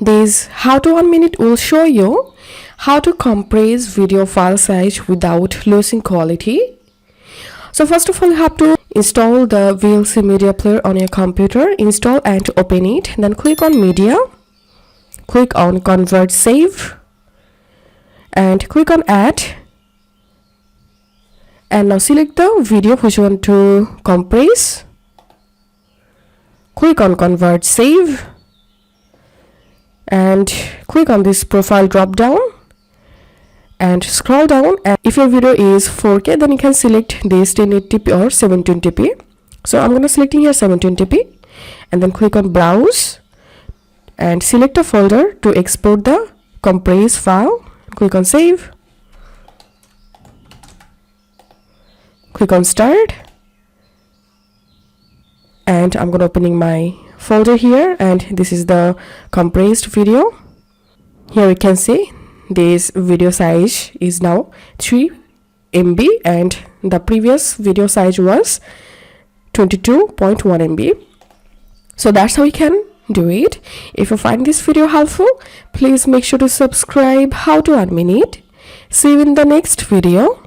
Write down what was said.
This how to 1 minute will show you how to compress video file size without losing quality. So first of all, you have to install the VLC media player on your computer. Install and open it. Then click on media. Click on convert save. And click on add. And now select the video which you want to compress. Click on convert save. And click on this profile drop down. And scroll down, and if your video is 4K, then you can select this 1080p or 720p. So I'm gonna selecting here 720p, and then click on browse and select a folder to export the compressed file. Click on save. Click on start, and I'm gonna opening my folder here, and this is the compressed video. Here you can see this video size is now 3 MB and the previous video size was 22.1 MB. So that's how you can do it. If you find this video helpful, please make sure to subscribe how to 1 minute. See you in the next video.